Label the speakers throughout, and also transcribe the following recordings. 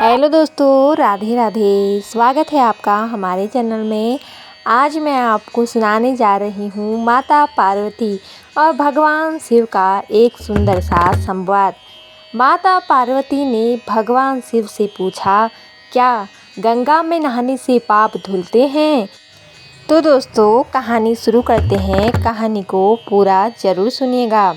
Speaker 1: Hello दोस्तों, राधे राधे। स्वागत है आपका हमारे चैनल में। आज मैं आपको सुनाने जा रही हूँ माता पार्वती और भगवान शिव का एक सुंदर सा संवाद। माता पार्वती ने भगवान शिव से पूछा, क्या गंगा में नहाने से पाप धुलते हैं? तो दोस्तों, कहानी शुरू करते हैं। कहानी को पूरा ज़रूर सुनिएगा।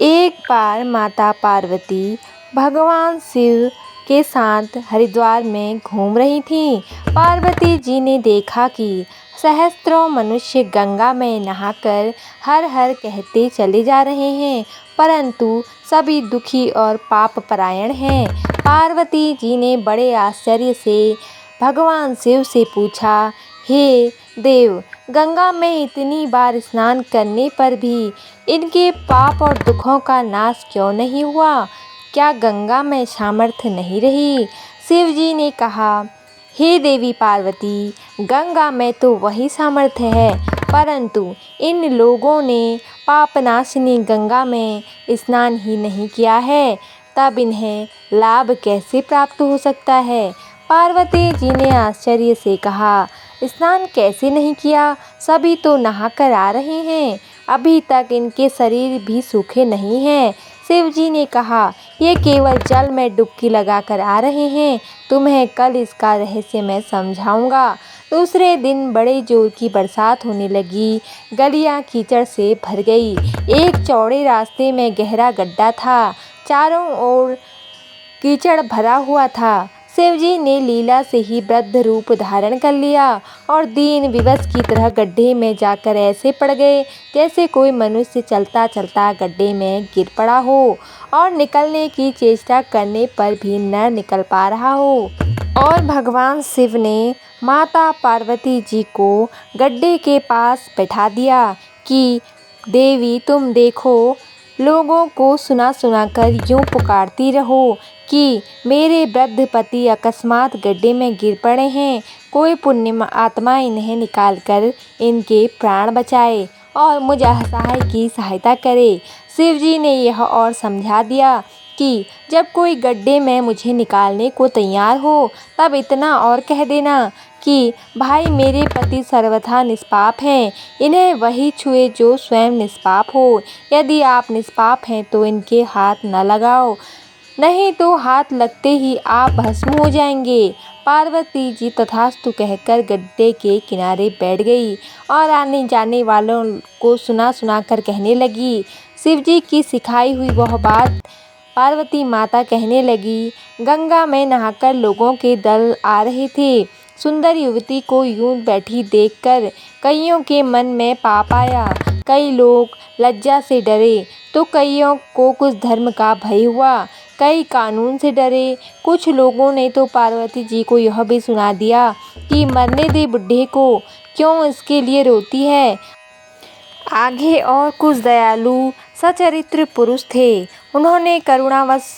Speaker 1: एक बार माता पार्वती भगवान शिव के साथ हरिद्वार में घूम रही थीं। पार्वती जी ने देखा कि सहस्त्रों मनुष्य गंगा में नहाकर हर हर कहते चले जा रहे हैं, परंतु सभी दुखी और पाप परायण हैं। पार्वती जी ने बड़े आश्चर्य से भगवान शिव से पूछा, हे देव, गंगा में इतनी बार स्नान करने पर भी इनके पाप और दुखों का नाश क्यों नहीं हुआ? क्या गंगा में सामर्थ्य नहीं रही? शिव जी ने कहा, हे देवी पार्वती, गंगा में तो वही सामर्थ्य है, परंतु इन लोगों ने पापनाशिनी गंगा में स्नान ही नहीं किया है, तब इन्हें लाभ कैसे प्राप्त हो सकता है? पार्वती जी ने आश्चर्य से कहा, स्नान कैसे नहीं किया? सभी तो नहाकर आ रहे हैं, अभी तक इनके शरीर भी सूखे नहीं हैं। शिव जी ने कहा, ये केवल जल में डुबकी लगाकर आ रहे हैं, तुम्हें कल इसका रहस्य मैं समझाऊंगा। दूसरे दिन बड़े जोर की बरसात होने लगी। गलियां कीचड़ से भर गई। एक चौड़े रास्ते में गहरा गड्ढा था, चारों ओर कीचड़ भरा हुआ था। शिवजी ने लीला से ही वृद्ध रूप धारण कर लिया और दीन विवश की तरह गड्ढे में जाकर ऐसे पड़ गए जैसे कोई मनुष्य चलता चलता गड्ढे में गिर पड़ा हो और निकलने की चेष्टा करने पर भी न निकल पा रहा हो। और भगवान शिव ने माता पार्वती जी को गड्ढे के पास बैठा दिया कि देवी, तुम देखो, लोगों को सुना सुना कर यूँ पुकारती रहो कि मेरे वृद्ध पति अकस्मात गड्ढे में गिर पड़े हैं, कोई पुण्य आत्मा इन्हें निकालकर इनके प्राण बचाए और मुझ असहाय की सहायता करे। शिव जी ने यह और समझा दिया कि जब कोई गड्ढे में मुझे निकालने को तैयार हो, तब इतना और कह देना कि भाई, मेरे पति सर्वथा निष्पाप हैं, इन्हें वही छुए जो स्वयं निष्पाप हो। यदि आप निष्पाप हैं तो इनके हाथ न लगाओ, नहीं तो हाथ लगते ही आप भस्म हो जाएंगे। पार्वती जी तथास्तु कहकर गड्ढे के किनारे बैठ गई और आने जाने वालों को सुना सुना कर कहने लगी। शिवजी की सिखाई हुई वह बात पार्वती माता कहने लगी। गंगा में नहाकर लोगों के दल आ रहे थे। सुंदर युवती को यूं बैठी देखकर कईयों के मन में पाप आया। कई लोग लज्जा से डरे तो कईयों को कुछ धर्म का भय हुआ, कई कानून से डरे। कुछ लोगों ने तो पार्वती जी को यह भी सुना दिया कि मरने दे बुढ़े को, क्यों इसके लिए रोती है। आगे और कुछ दयालु सचरित्र पुरुष थे। उन्होंने करुणावश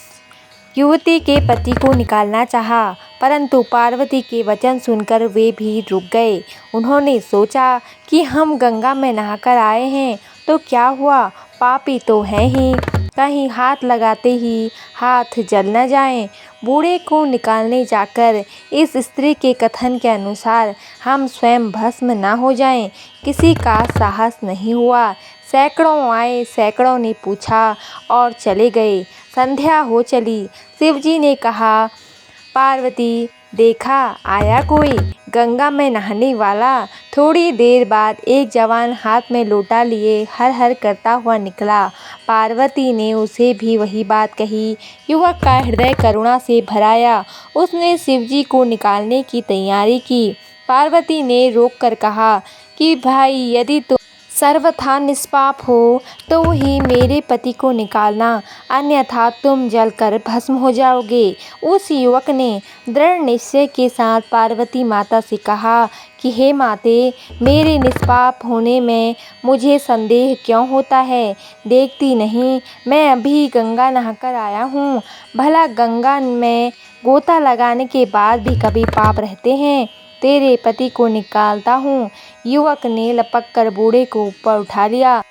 Speaker 1: युवती के पति को निकालना चाहा, परंतु पार्वती के वचन सुनकर वे भी रुक गए। उन्होंने सोचा कि हम गंगा में नहाकर आए हैं तो क्या हुआ, पापी तो हैं ही, कहीं हाथ लगाते ही हाथ जल न जाएं। बूढ़े को निकालने जाकर इस स्त्री के कथन के अनुसार हम स्वयं भस्म न हो जाएं, किसी का साहस नहीं हुआ। सैकड़ों आए, सैकड़ों ने पूछा और चले गए। संध्या हो चली। शिवजी ने कहा, पार्वती, देखा आया कोई गंगा में नहाने वाला। थोड़ी देर बाद एक जवान हाथ में लोटा लिए हर हर करता हुआ निकला। पार्वती ने उसे भी वही बात कही। युवक का हृदय करुणा से भराया। उसने शिवजी को निकालने की तैयारी की। पार्वती ने रोक कर कहा कि भाई, यदि तुम सर्वथा निष्पाप हो तो ही मेरे पति को निकालना, अन्यथा तुम जलकर भस्म हो जाओगे। उस युवक ने दृढ़ निश्चय के साथ पार्वती माता से कहा कि हे माते, मेरे निष्पाप होने में मुझे संदेह क्यों होता है? देखती नहीं, मैं अभी गंगा नहाकर आया हूँ। भला गंगा में गोता लगाने के बाद भी कभी पाप रहते हैं? तेरे पति को निकालता हूँ। युवक ने लपक कर बूढ़े को ऊपर उठा लिया।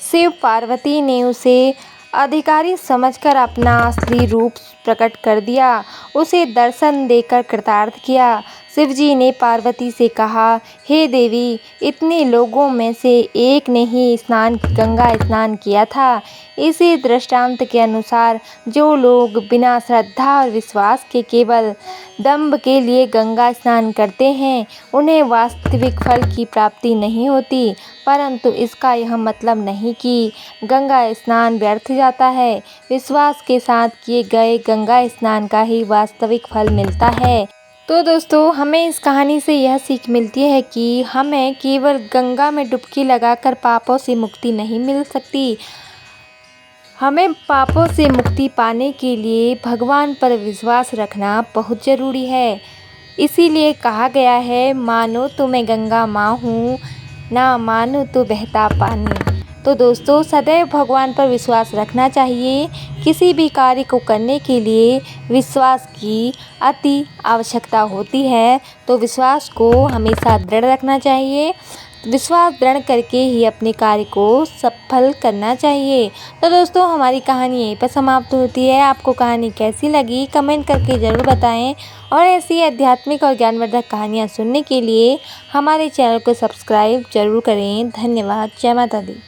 Speaker 1: शिव पार्वती ने उसे अधिकारी समझकर अपना असली रूप प्रकट कर दिया, उसे दर्शन देकर कृतार्थ किया। शिवजी ने पार्वती से कहा, हे देवी, इतने लोगों में से एक ने ही गंगा स्नान किया था। इसी दृष्टांत के अनुसार जो लोग बिना श्रद्धा और विश्वास के केवल दंभ के लिए गंगा स्नान करते हैं, उन्हें वास्तविक फल की प्राप्ति नहीं होती। परंतु इसका यह मतलब नहीं कि गंगा स्नान व्यर्थ जाता है। विश्वास के साथ किए गए गंगा स्नान का ही वास्तविक फल मिलता है। तो दोस्तों, हमें इस कहानी से यह सीख मिलती है कि हमें केवल गंगा में डुबकी लगाकर पापों से मुक्ति नहीं मिल सकती। हमें पापों से मुक्ति पाने के लिए भगवान पर विश्वास रखना बहुत ज़रूरी है। इसीलिए कहा गया है, मानो तो मैं गंगा माँ हूँ, ना मानो तो बहता पानी। तो दोस्तों, सदैव भगवान पर विश्वास रखना चाहिए। किसी भी कार्य को करने के लिए विश्वास की अति आवश्यकता होती है, तो विश्वास को हमेशा दृढ़ रखना चाहिए। विश्वास दृढ़ करके ही अपने कार्य को सफल करना चाहिए। तो दोस्तों, हमारी कहानी यहीं पर समाप्त होती है। आपको कहानी कैसी लगी कमेंट करके ज़रूर बताएं, और ऐसी आध्यात्मिक और ज्ञानवर्धक कहानियाँ सुनने के लिए हमारे चैनल को सब्सक्राइब जरूर करें। धन्यवाद। जय माता दी।